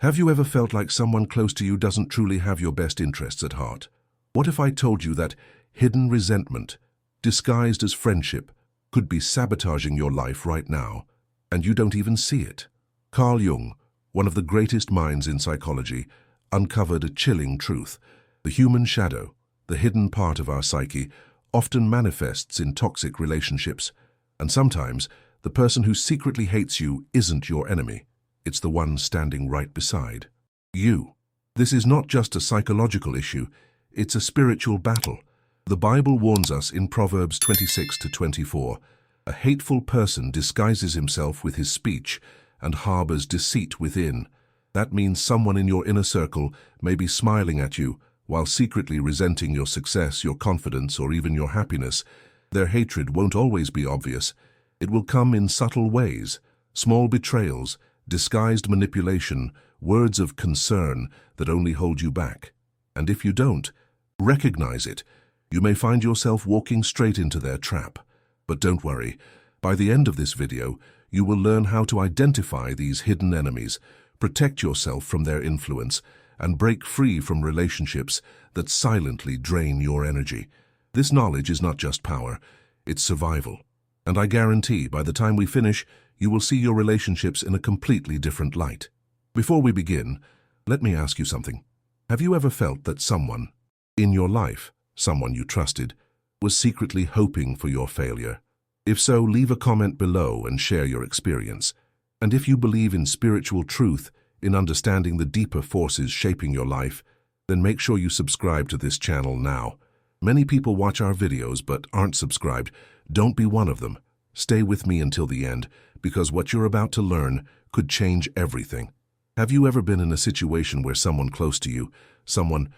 Have you ever felt like someone close to you doesn't truly have your best interests at heart? What if I told you that hidden resentment, disguised as friendship, could be sabotaging your life right now, and you don't even see it? Carl Jung, one of the greatest minds in psychology, uncovered a chilling truth. The human shadow, the hidden part of our psyche, often manifests in toxic relationships. And sometimes, the person who secretly hates you isn't your enemy. It's the one standing right beside you. This is not just a psychological issue, it's a spiritual battle. The Bible warns us in Proverbs 26-24, "A hateful person disguises himself with his speech and harbors deceit within." That means someone in your inner circle may be smiling at you while secretly resenting your success, your confidence, or even your happiness. Their hatred won't always be obvious. It will come in subtle ways, small betrayals, disguised manipulation, words of concern that only hold you back. And if you don't recognize it, you may find yourself walking straight into their trap. But don't worry, by the end of this video, you will learn how to identify these hidden enemies, protect yourself from their influence, and break free from relationships that silently drain your energy. This knowledge is not just power, it's survival. And I guarantee by the time we finish, you will see your relationships in a completely different light. Before we begin, let me ask you something. Have you ever felt that someone in your life, someone you trusted, was secretly hoping for your failure? If so, leave a comment below and share your experience. And if you believe in spiritual truth, in understanding the deeper forces shaping your life, then make sure you subscribe to this channel now. Many people watch our videos but aren't subscribed. Don't be one of them. Stay with me until the end, because what you're about to learn could change everything. Have you ever been in a situation where someone close to you, someone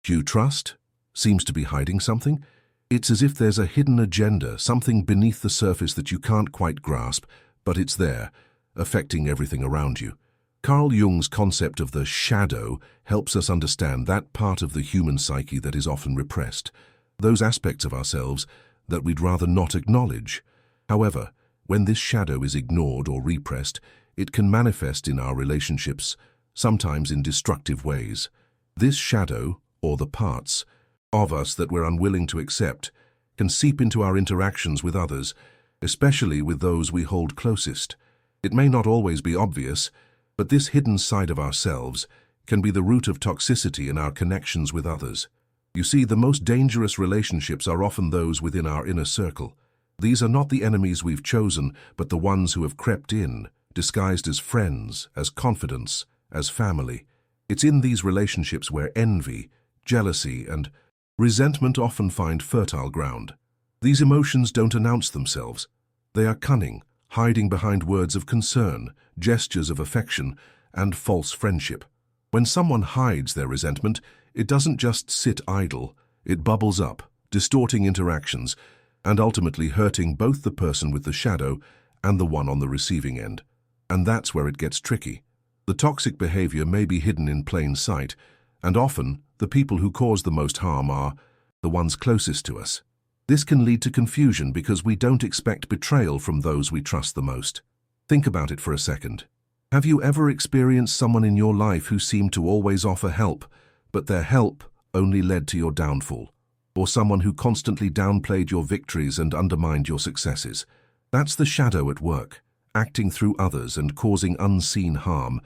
you trust, seems to be hiding something? It's as if there's a hidden agenda, something beneath the surface that you can't quite grasp, but it's there, affecting everything around you. Carl Jung's concept of the shadow helps us understand that part of the human psyche that is often repressed, those aspects of ourselves that we'd rather not acknowledge. However, when this shadow is ignored or repressed, it can manifest in our relationships, sometimes in destructive ways. This shadow, or the parts of us that we're unwilling to accept, can seep into our interactions with others, especially with those we hold closest. It may not always be obvious, but this hidden side of ourselves can be the root of toxicity in our connections with others. You see, the most dangerous relationships are often those within our inner circle. These are not the enemies we've chosen, but the ones who have crept in, disguised as friends, as confidants, as family. It's in these relationships where envy, jealousy, and resentment often find fertile ground. These emotions don't announce themselves. They are cunning, hiding behind words of concern, gestures of affection, and false friendship. When someone hides their resentment, it doesn't just sit idle. It bubbles up, distorting interactions, and ultimately hurting both the person with the shadow and the one on the receiving end. And that's where it gets tricky. The toxic behavior may be hidden in plain sight, and often the people who cause the most harm are the ones closest to us. This can lead to confusion because we don't expect betrayal from those we trust the most. Think about it for a second. Have you ever experienced someone in your life who seemed to always offer help, but their help only led to your downfall? Or someone who constantly downplayed your victories and undermined your successes? That's the shadow at work, acting through others and causing unseen harm,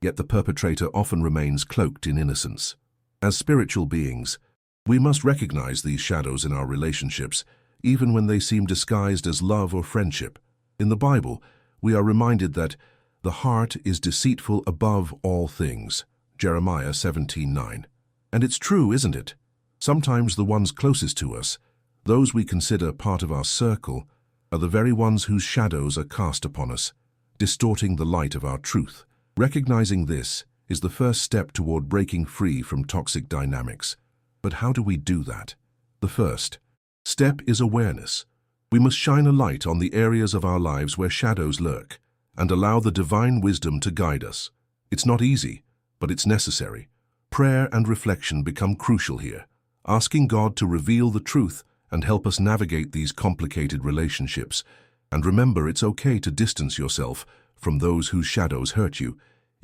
yet the perpetrator often remains cloaked in innocence. As spiritual beings, we must recognize these shadows in our relationships, even when they seem disguised as love or friendship. In the Bible, we are reminded that the heart is deceitful above all things, Jeremiah 17:9. And it's true, isn't it? Sometimes the ones closest to us, those we consider part of our circle, are the very ones whose shadows are cast upon us, distorting the light of our truth. Recognizing this is the first step toward breaking free from toxic dynamics. But how do we do that? The first step is awareness. We must shine a light on the areas of our lives where shadows lurk and allow the divine wisdom to guide us. It's not easy, but it's necessary. Prayer and reflection become crucial here, asking God to reveal the truth and help us navigate these complicated relationships. And remember, it's okay to distance yourself from those whose shadows hurt you,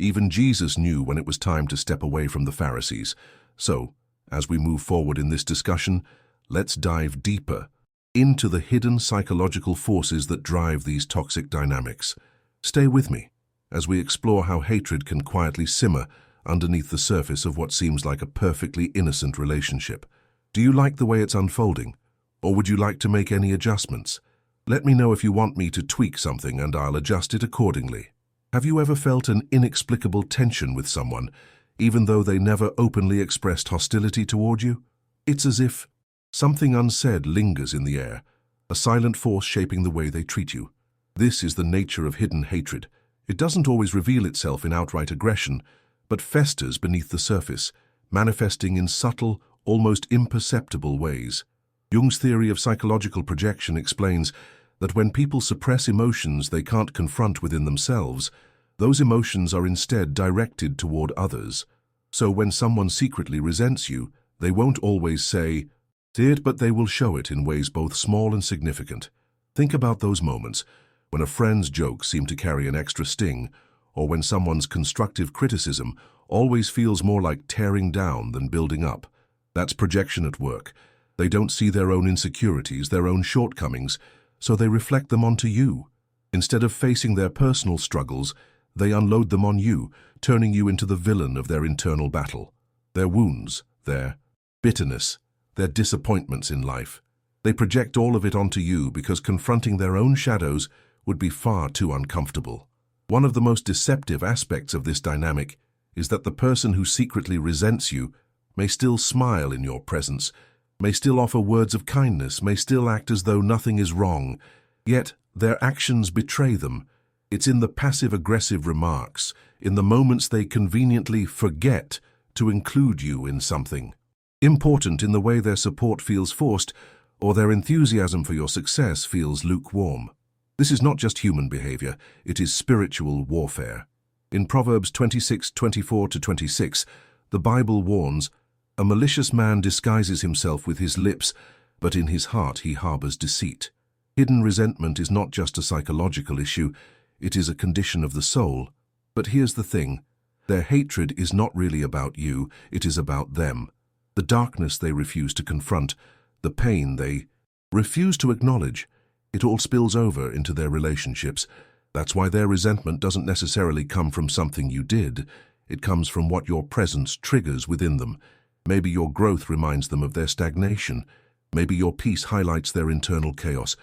Even Jesus knew when it was time to step away from the Pharisees. So, as we move forward in this discussion, let's dive deeper into the hidden psychological forces that drive these toxic dynamics. Stay with me as we explore how hatred can quietly simmer underneath the surface of what seems like a perfectly innocent relationship. Do you like the way it's unfolding, or would you like to make any adjustments? Let me know if you want me to tweak something and I'll adjust it accordingly. Have you ever felt an inexplicable tension with someone, even though they never openly expressed hostility toward you? It's as if something unsaid lingers in the air, a silent force shaping the way they treat you. This is the nature of hidden hatred. It doesn't always reveal itself in outright aggression, but festers beneath the surface, manifesting in subtle, almost imperceptible ways. Jung's theory of psychological projection explains that when people suppress emotions they can't confront within themselves, those emotions are instead directed toward others. So when someone secretly resents you, they won't always say it, but they will show it in ways both small and significant. Think about those moments when a friend's jokes seem to carry an extra sting, or when someone's constructive criticism always feels more like tearing down than building up. That's projection at work. They don't see their own insecurities, their own shortcomings, so they reflect them onto you. Instead of facing their personal struggles, they unload them on you, turning you into the villain of their internal battle. Their wounds, their bitterness, their disappointments in life. They project all of it onto you because confronting their own shadows would be far too uncomfortable. One of the most deceptive aspects of this dynamic is that the person who secretly resents you may still smile in your presence, may still offer words of kindness, may still act as though nothing is wrong, yet their actions betray them. It's in the passive-aggressive remarks, in the moments they conveniently forget to include you in something important, in the way their support feels forced or their enthusiasm for your success feels lukewarm. This is not just human behavior, it is spiritual warfare. In Proverbs 26:24-26, the Bible warns, "A malicious man disguises himself with his lips, but in his heart he harbors deceit." Hidden resentment is not just a psychological issue, it is a condition of the soul. But here's the thing, their hatred is not really about you, it is about them. The darkness they refuse to confront, the pain they refuse to acknowledge, it all spills over into their relationships. That's why their resentment doesn't necessarily come from something you did. It comes from what your presence triggers within them. Maybe your growth reminds them of their stagnation. Maybe your peace highlights their internal chaos.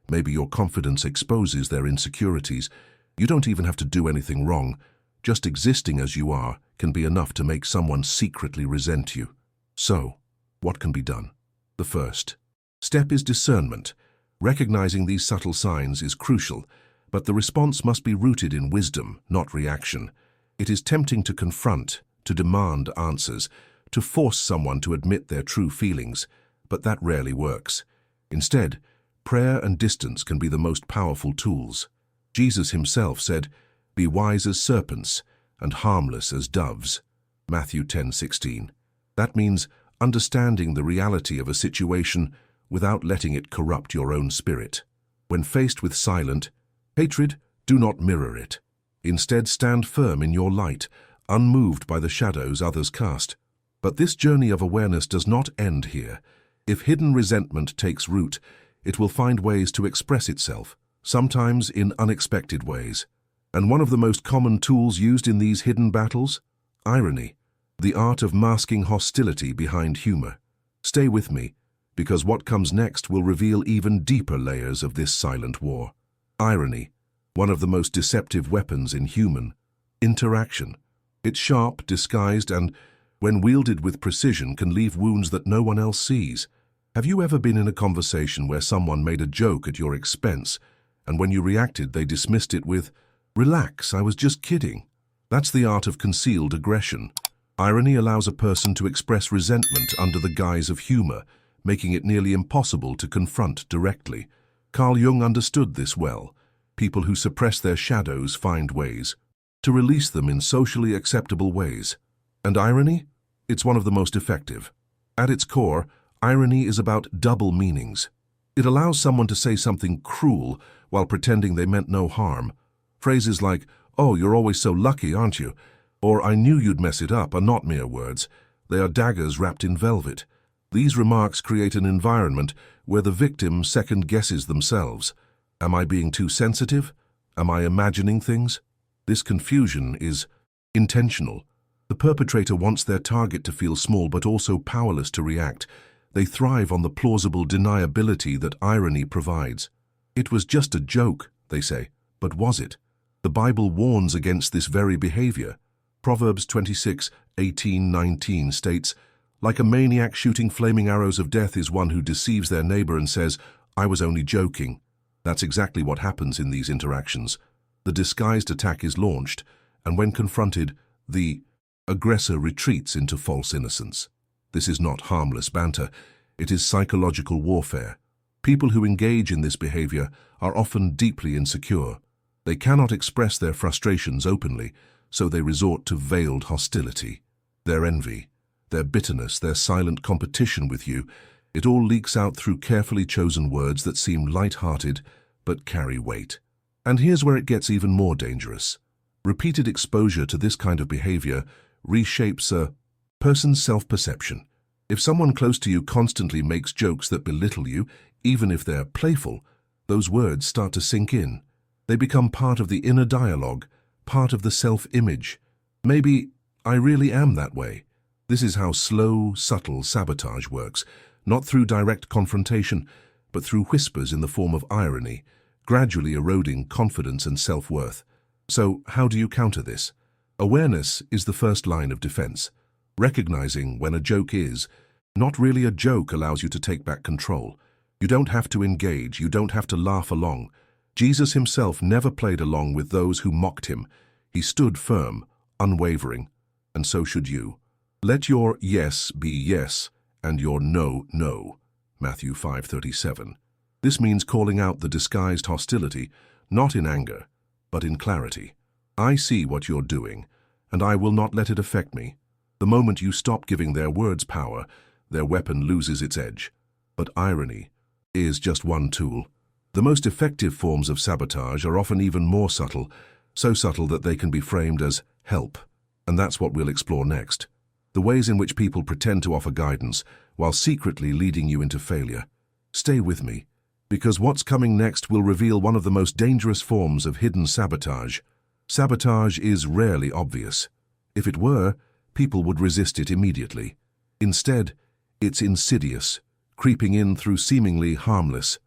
Maybe your confidence exposes their insecurities. You don't even have to do anything wrong. Just existing as you are can be enough to make someone secretly resent you. So, what can be done? The first step is discernment. Recognizing these subtle signs is crucial, but the response must be rooted in wisdom, not reaction. It is tempting to confront, to demand answers, to force someone to admit their true feelings, but that rarely works. Instead, prayer and distance can be the most powerful tools. Jesus himself said, "Be wise as serpents and harmless as doves." Matthew 10:16. That means understanding the reality of a situation without letting it corrupt your own spirit. When faced with silent hatred, do not mirror it. Instead, stand firm in your light, unmoved by the shadows others cast. But this journey of awareness does not end here. If hidden resentment takes root, it will find ways to express itself, sometimes in unexpected ways. And one of the most common tools used in these hidden battles? Irony, the art of masking hostility behind humor. Stay with me, because what comes next will reveal even deeper layers of this silent war. Irony, one of the most deceptive weapons in human interaction. It's sharp, disguised, and, when wielded with precision, can leave wounds that no one else sees. Have you ever been in a conversation where someone made a joke at your expense, and when you reacted, they dismissed it with, "Relax, I was just kidding"? That's the art of concealed aggression. Irony allows a person to express resentment under the guise of humor, making it nearly impossible to confront directly. Carl Jung understood this well. People who suppress their shadows find ways to release them in socially acceptable ways. And irony? It's one of the most effective. At its core, irony is about double meanings. It allows someone to say something cruel while pretending they meant no harm. Phrases like, "Oh, you're always so lucky, aren't you?" or "I knew you'd mess it up" are not mere words. They are daggers wrapped in velvet. These remarks create an environment where the victim second-guesses themselves. Am I being too sensitive? Am I imagining things? This confusion is intentional. The perpetrator wants their target to feel small but also powerless to react. They thrive on the plausible deniability that irony provides. "It was just a joke," they say. But was it? The Bible warns against this very behavior. Proverbs 26:18-19 states, "Like a maniac shooting flaming arrows of death is one who deceives their neighbor and says, 'I was only joking.'" That's exactly what happens in these interactions. The disguised attack is launched, and when confronted, the aggressor retreats into false innocence. This is not harmless banter. It is psychological warfare. People who engage in this behavior are often deeply insecure. They cannot express their frustrations openly, so they resort to veiled hostility. Their envy, their bitterness, their silent competition with you, it all leaks out through carefully chosen words that seem light-hearted but carry weight. And here's where it gets even more dangerous. Repeated exposure to this kind of behavior reshapes a person's self-perception. If someone close to you constantly makes jokes that belittle you, even if they're playful, those words start to sink in. They become part of the inner dialogue, part of the self-image. Maybe I really am that way. This is how slow, subtle sabotage works, not through direct confrontation, but through whispers in the form of irony, gradually eroding confidence and self-worth. So how do you counter this? Awareness is the first line of defense. Recognizing when a joke is not really a joke allows you to take back control. You don't have to engage, you don't have to laugh along. Jesus himself never played along with those who mocked him. He stood firm, unwavering, and so should you. Let your yes be yes, and your no, no. Matthew 5:37. This means calling out the disguised hostility, not in anger, but in clarity. I see what you're doing, and I will not let it affect me. The moment you stop giving their words power, their weapon loses its edge. But irony is just one tool. The most effective forms of sabotage are often even more subtle, so subtle that they can be framed as help. And that's what we'll explore next. The ways in which people pretend to offer guidance while secretly leading you into failure. Stay with me, because what's coming next will reveal one of the most dangerous forms of hidden sabotage. Sabotage is rarely obvious. If it were, people would resist it immediately. Instead, it's insidious, creeping in through seemingly harmless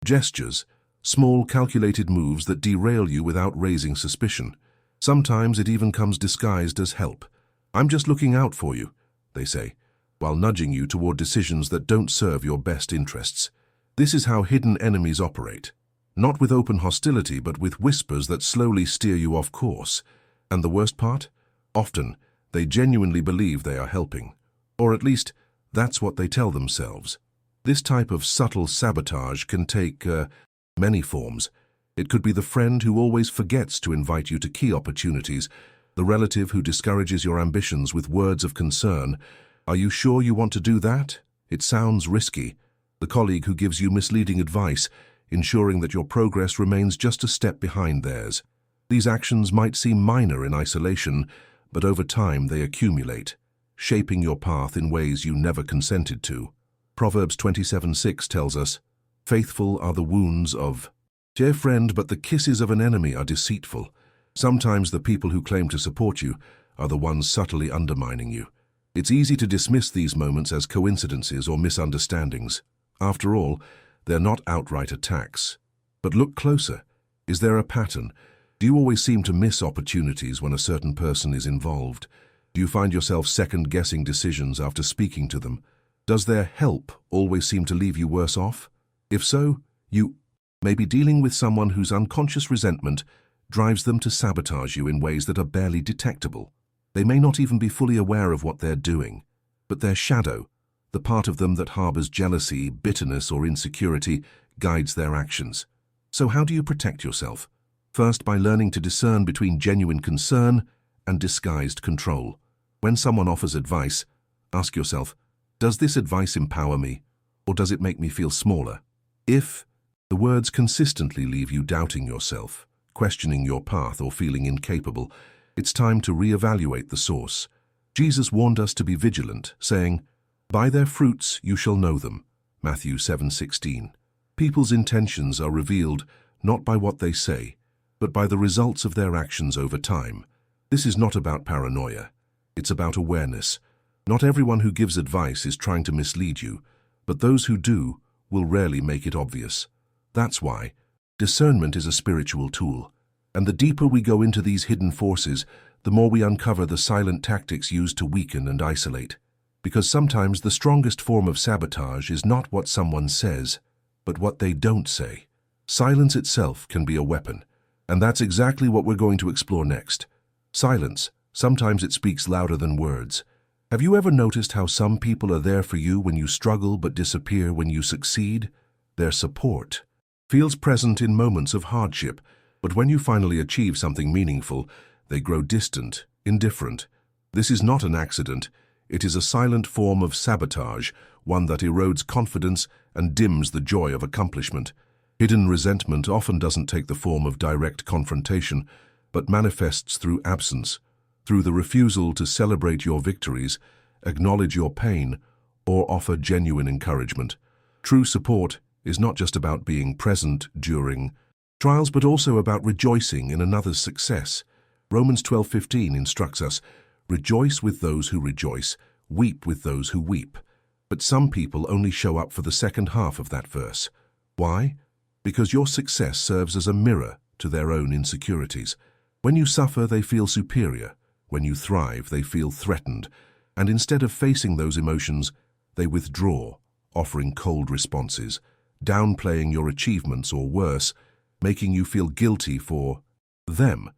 gestures, small calculated moves that derail you without raising suspicion. Sometimes it even comes disguised as help. "I'm just looking out for you," they say, while nudging you toward decisions that don't serve your best interests. This is how hidden enemies operate. Not with open hostility, but with whispers that slowly steer you off course. And the worst part? Often, they genuinely believe they are helping. Or at least, that's what they tell themselves. This type of subtle sabotage can take many forms. It could be the friend who always forgets to invite you to key opportunities, the relative who discourages your ambitions with words of concern. "Are you sure you want to do that? It sounds risky." The colleague who gives you misleading advice, ensuring that your progress remains just a step behind theirs. These actions might seem minor in isolation, but over time they accumulate, shaping your path in ways you never consented to. Proverbs 27:6 tells us, "Faithful are the wounds of dear friend, but the kisses of an enemy are deceitful." Sometimes the people who claim to support you are the ones subtly undermining you. It's easy to dismiss these moments as coincidences or misunderstandings. After all, they're not outright attacks. But look closer. Is there a pattern? Do you always seem to miss opportunities when a certain person is involved? Do you find yourself second-guessing decisions after speaking to them? Does their help always seem to leave you worse off? If so, you may be dealing with someone whose unconscious resentment drives them to sabotage you in ways that are barely detectable. They may not even be fully aware of what they're doing, but their shadow, the part of them that harbors jealousy, bitterness, or insecurity, guides their actions. So how do you protect yourself? First, by learning to discern between genuine concern and disguised control. When someone offers advice, ask yourself, does this advice empower me, or does it make me feel smaller? If the words consistently leave you doubting yourself, questioning your path, or feeling incapable, It's time to reevaluate the source. Jesus warned us to be vigilant, saying, "By their fruits you shall know them." Matthew 7:16. People's intentions are revealed not by what they say, but by the results of their actions over time. This is not about paranoia. It's about awareness. Not everyone who gives advice is trying to mislead you, but those who do will rarely make it obvious. That's why discernment is a spiritual tool. And the deeper we go into these hidden forces, the more we uncover the silent tactics used to weaken and isolate. Because sometimes the strongest form of sabotage is not what someone says, but what they don't say. Silence itself can be a weapon, and that's exactly what we're going to explore next. Silence. Sometimes it speaks louder than words. Have you ever noticed how some people are there for you when you struggle but disappear when you succeed? Their support feels present in moments of hardship, but when you finally achieve something meaningful, they grow distant, indifferent. This is not an accident. It is a silent form of sabotage, one that erodes confidence and dims the joy of accomplishment. Hidden resentment often doesn't take the form of direct confrontation, but manifests through absence, through the refusal to celebrate your victories, acknowledge your pain, or offer genuine encouragement. True support is not just about being present during trials, but also about rejoicing in another's success. Romans 12:15 instructs us, "Rejoice with those who rejoice, weep with those who weep." But some people only show up for the second half of that verse. Why? Because your success serves as a mirror to their own insecurities. When you suffer, they feel superior. When you thrive, they feel threatened. And instead of facing those emotions, they withdraw, offering cold responses, downplaying your achievements or worse, making you feel guilty for them.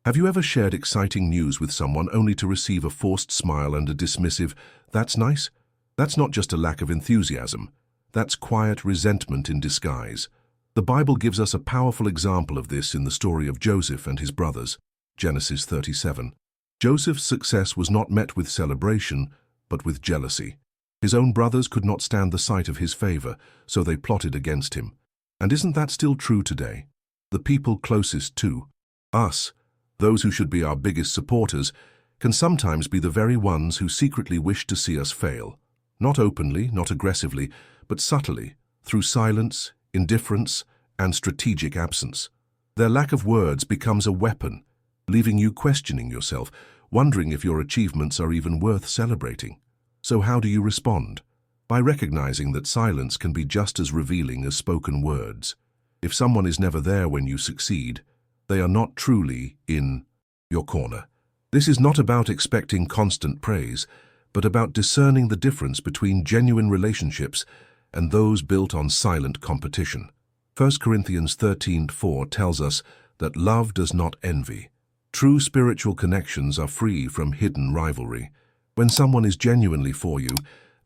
Have you ever shared exciting news with someone only to receive a forced smile and a dismissive, "That's nice"? That's not just a lack of enthusiasm. That's quiet resentment in disguise. The Bible gives us a powerful example of this in the story of Joseph and his brothers, Genesis 37. Joseph's success was not met with celebration, but with jealousy. His own brothers could not stand the sight of his favor, so they plotted against him. And isn't that still true today? The people closest to us, those who should be our biggest supporters, can sometimes be the very ones who secretly wish to see us fail. Not openly, not aggressively, but subtly, through silence, indifference, and strategic absence. Their lack of words becomes a weapon, leaving you questioning yourself, wondering if your achievements are even worth celebrating. So how do you respond? By recognizing that silence can be just as revealing as spoken words. If someone is never there when you succeed, they are not truly in your corner. This is not about expecting constant praise, but about discerning the difference between genuine relationships and those built on silent competition. 1 Corinthians 13:4 tells us that love does not envy. True spiritual connections are free from hidden rivalry. When someone is genuinely for you,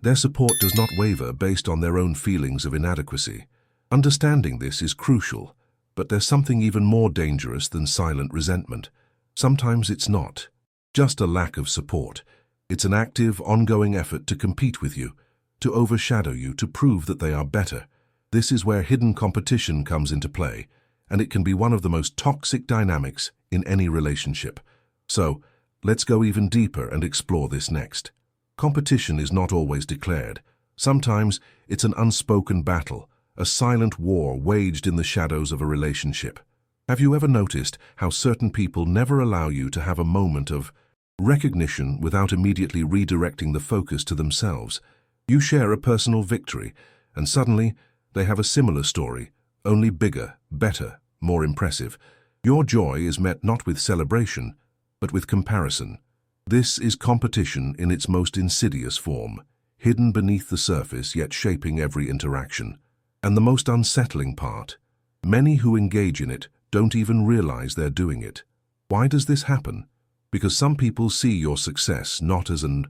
their support does not waver based on their own feelings of inadequacy. Understanding this is crucial, but there's something even more dangerous than silent resentment. Sometimes it's not just a lack of support. It's an active, ongoing effort to compete with you, to overshadow you, to prove that they are better. This is where hidden competition comes into play, and it can be one of the most toxic dynamics in any relationship. So, let's go even deeper and explore this next. Competition is not always declared. Sometimes it's an unspoken battle, a silent war waged in the shadows of a relationship. Have you ever noticed how certain people never allow you to have a moment of recognition without immediately redirecting the focus to themselves? You share a personal victory, and suddenly they have a similar story, only bigger, better, more impressive. Your joy is met not with celebration, but with comparison. This is competition in its most insidious form, hidden beneath the surface yet shaping every interaction. And the most unsettling part, many who engage in it don't even realize they're doing it. Why does this happen? Because some people see your success not as an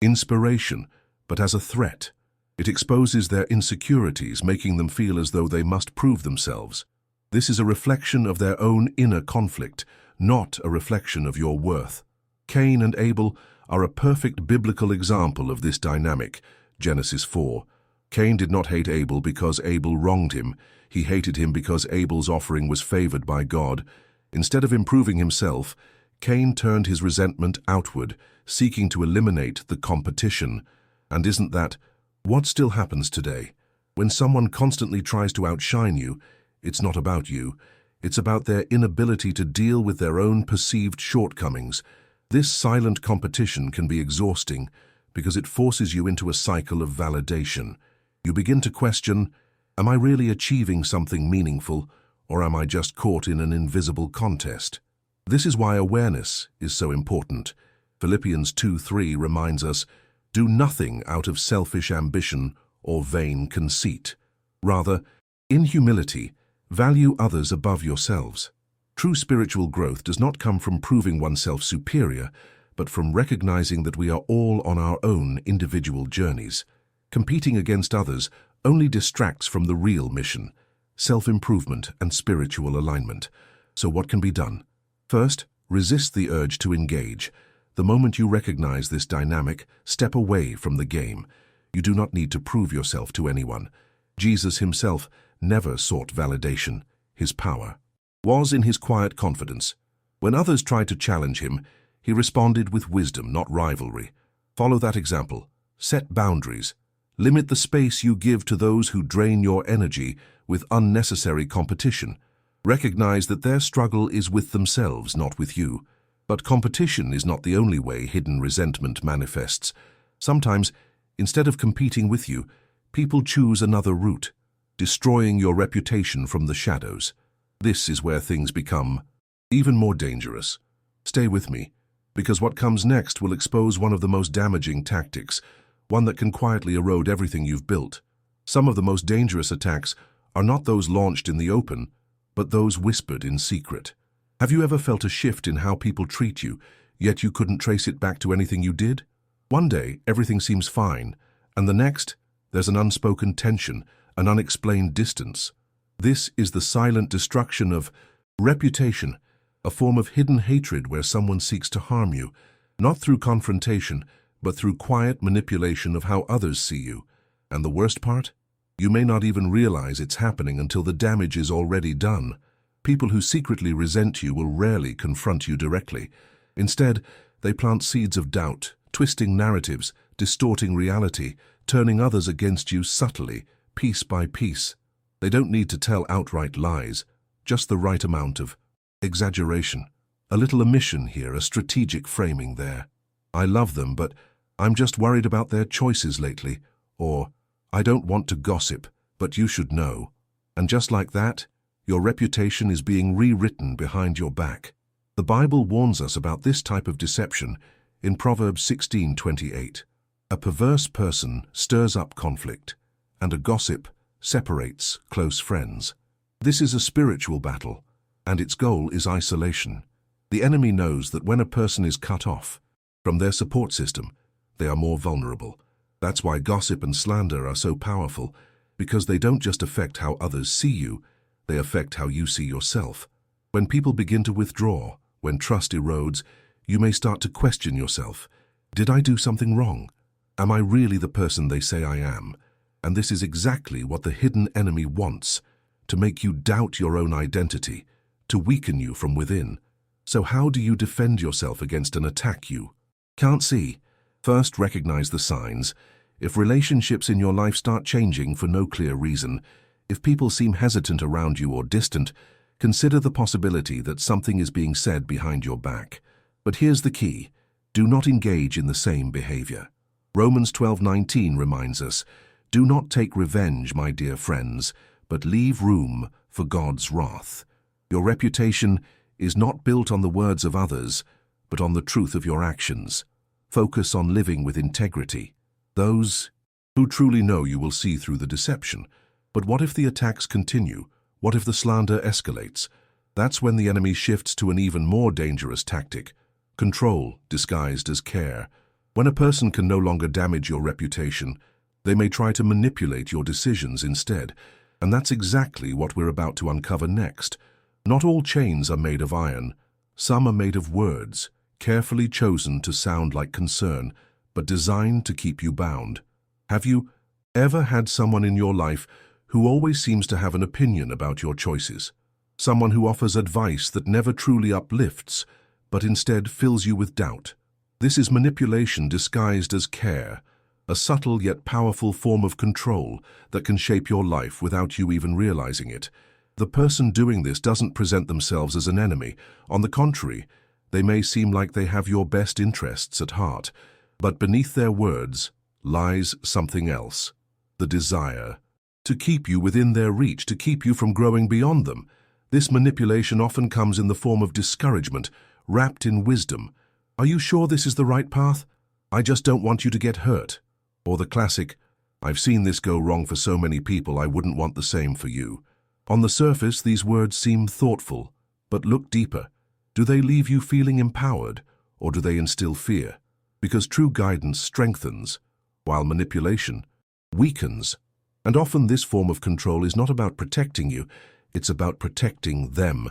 inspiration, but as a threat. It exposes their insecurities, making them feel as though they must prove themselves. This is a reflection of their own inner conflict, not a reflection of your worth. Cain and Abel are a perfect biblical example of this dynamic. Genesis 4. Cain did not hate Abel because Abel wronged him. He hated him because Abel's offering was favored by God. Instead of improving himself, Cain turned his resentment outward, seeking to eliminate the competition. And isn't that what still happens today? When someone constantly tries to outshine you, it's not about you. It's about their inability to deal with their own perceived shortcomings. This silent competition can be exhausting because it forces you into a cycle of validation. You begin to question, am I really achieving something meaningful, or am I just caught in an invisible contest? This is why awareness is so important. Philippians 2:3 reminds us, do nothing out of selfish ambition or vain conceit. Rather, in humility, value others above yourselves. True spiritual growth does not come from proving oneself superior, but from recognizing that we are all on our own individual journeys. Competing against others only distracts from the real mission, self-improvement and spiritual alignment. So what can be done? First, resist the urge to engage. The moment you recognize this dynamic, step away from the game. You do not need to prove yourself to anyone. Jesus himself never sought validation. His power was in his quiet confidence. When others tried to challenge him, he responded with wisdom, not rivalry. Follow that example. Set boundaries. Limit the space you give to those who drain your energy with unnecessary competition. Recognize that their struggle is with themselves, not with you. But competition is not the only way hidden resentment manifests. Sometimes, instead of competing with you, people choose another route, destroying your reputation from the shadows. This is where things become even more dangerous. Stay with me, because what comes next will expose one of the most damaging tactics, one that can quietly erode everything you've built. Some of the most dangerous attacks are not those launched in the open, but those whispered in secret. Have you ever felt a shift in how people treat you, yet you couldn't trace it back to anything you did? One day, everything seems fine, and the next, there's an unspoken tension, an unexplained distance. This is the silent destruction of reputation, a form of hidden hatred where someone seeks to harm you, not through confrontation, but through quiet manipulation of how others see you. And the worst part? You may not even realize it's happening until the damage is already done. People who secretly resent you will rarely confront you directly. Instead, they plant seeds of doubt, twisting narratives, distorting reality, turning others against you subtly, piece by piece. They don't need to tell outright lies, just the right amount of exaggeration. A little omission here, a strategic framing there. I love them, but I'm just worried about their choices lately. Or, I don't want to gossip, but you should know. And just like that, your reputation is being rewritten behind your back. The Bible warns us about this type of deception in Proverbs 16:28. A perverse person stirs up conflict, and a gossip separates close friends. This is a spiritual battle, and its goal is isolation. The enemy knows that when a person is cut off from their support system, they are more vulnerable. That's why gossip and slander are so powerful, because they don't just affect how others see you, they affect how you see yourself. When people begin to withdraw, when trust erodes, you may start to question yourself. Did I do something wrong? Am I really the person they say I am? And this is exactly what the hidden enemy wants, to make you doubt your own identity, to weaken you from within. So how do you defend yourself against an attack you can't see? First, recognize the signs. If relationships in your life start changing for no clear reason, if people seem hesitant around you or distant, consider the possibility that something is being said behind your back. But here's the key. Do not engage in the same behavior. Romans 12:19 reminds us, do not take revenge, my dear friends, but leave room for God's wrath. Your reputation is not built on the words of others, but on the truth of your actions. Focus on living with integrity. Those who truly know you will see through the deception. But what if the attacks continue? What if the slander escalates? That's when the enemy shifts to an even more dangerous tactic, control disguised as care. When a person can no longer damage your reputation, they may try to manipulate your decisions instead. And that's exactly what we're about to uncover next. Not all chains are made of iron. Some are made of words, carefully chosen to sound like concern, but designed to keep you bound. Have you ever had someone in your life who always seems to have an opinion about your choices? Someone who offers advice that never truly uplifts, but instead fills you with doubt. This is manipulation disguised as care, a subtle yet powerful form of control that can shape your life without you even realizing it. The person doing this doesn't present themselves as an enemy. On the contrary, they may seem like they have your best interests at heart, but beneath their words lies something else: the desire to keep you within their reach, to keep you from growing beyond them. This manipulation often comes in the form of discouragement, wrapped in wisdom. "Are you sure this is the right path? I just don't want you to get hurt." Or the classic, "I've seen this go wrong for so many people, I wouldn't want the same for you." On the surface, these words seem thoughtful, but look deeper. Do they leave you feeling empowered, or do they instill fear? Because true guidance strengthens, while manipulation weakens. And often this form of control is not about protecting you, it's about protecting them.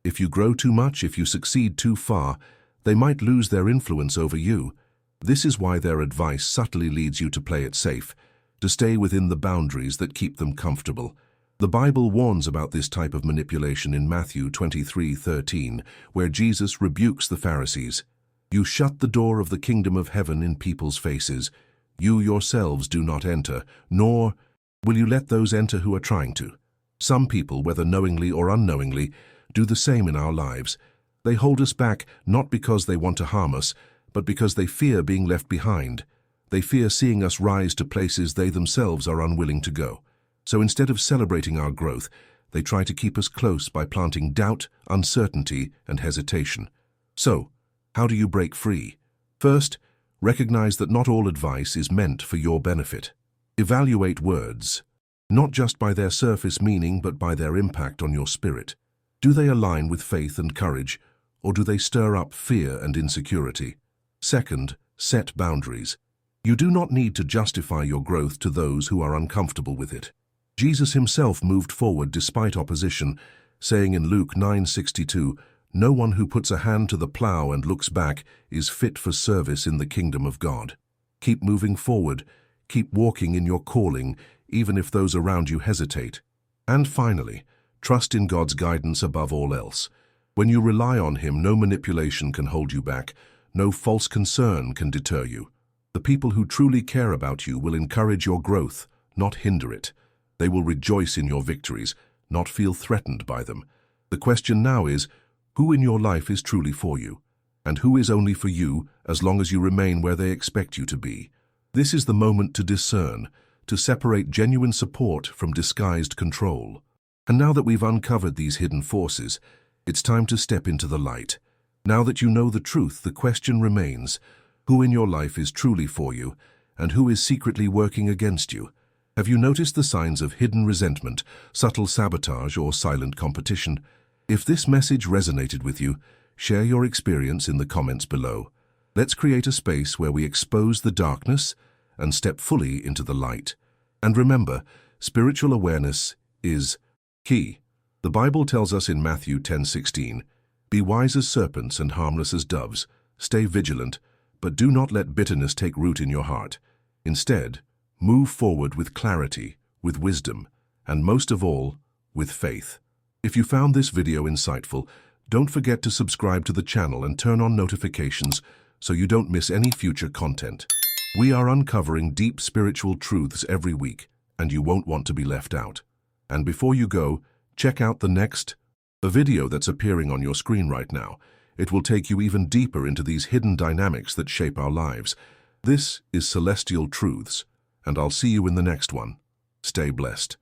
If you grow too much, if you succeed too far, they might lose their influence over you. This is why their advice subtly leads you to play it safe, to stay within the boundaries that keep them comfortable. The Bible warns about this type of manipulation in Matthew 23:13, where Jesus rebukes the Pharisees. "You shut the door of the kingdom of heaven in people's faces. You yourselves do not enter, nor will you let those enter who are trying to." Some people, whether knowingly or unknowingly, do the same in our lives. They hold us back not because they want to harm us, but because they fear being left behind. They fear seeing us rise to places they themselves are unwilling to go. So instead of celebrating our growth, they try to keep us close by planting doubt, uncertainty, and hesitation. So, how do you break free? First, recognize that not all advice is meant for your benefit. Evaluate words, not just by their surface meaning, but by their impact on your spirit. Do they align with faith and courage, or do they stir up fear and insecurity? Second, set boundaries. You do not need to justify your growth to those who are uncomfortable with it. Jesus himself moved forward despite opposition, saying in Luke 9:62, "No one who puts a hand to the plow and looks back is fit for service in the kingdom of God." Keep moving forward. Keep walking in your calling, even if those around you hesitate. And finally, trust in God's guidance above all else. When you rely on Him, no manipulation can hold you back. No false concern can deter you. The people who truly care about you will encourage your growth, not hinder it. They will rejoice in your victories, not feel threatened by them. The question now is, who in your life is truly for you? And who is only for you as long as you remain where they expect you to be? This is the moment to discern, to separate genuine support from disguised control. And now that we've uncovered these hidden forces, it's time to step into the light. Now that you know the truth, the question remains, who in your life is truly for you, and who is secretly working against you? Have you noticed the signs of hidden resentment, subtle sabotage, or silent competition? If this message resonated with you, share your experience in the comments below. Let's create a space where we expose the darkness and step fully into the light. And remember, spiritual awareness is key. The Bible tells us in Matthew 10:16, "Be wise as serpents and harmless as doves. Stay vigilant, but do not let bitterness take root in your heart. Instead, move forward with clarity, with wisdom, and most of all, with faith." If you found this video insightful, don't forget to subscribe to the channel and turn on notifications so you don't miss any future content. We are uncovering deep spiritual truths every week, and you won't want to be left out. And before you go, check out the next video that's appearing on your screen right now. It will take you even deeper into these hidden dynamics that shape our lives. This is Celestial Truths, and I'll see you in the next one. Stay blessed.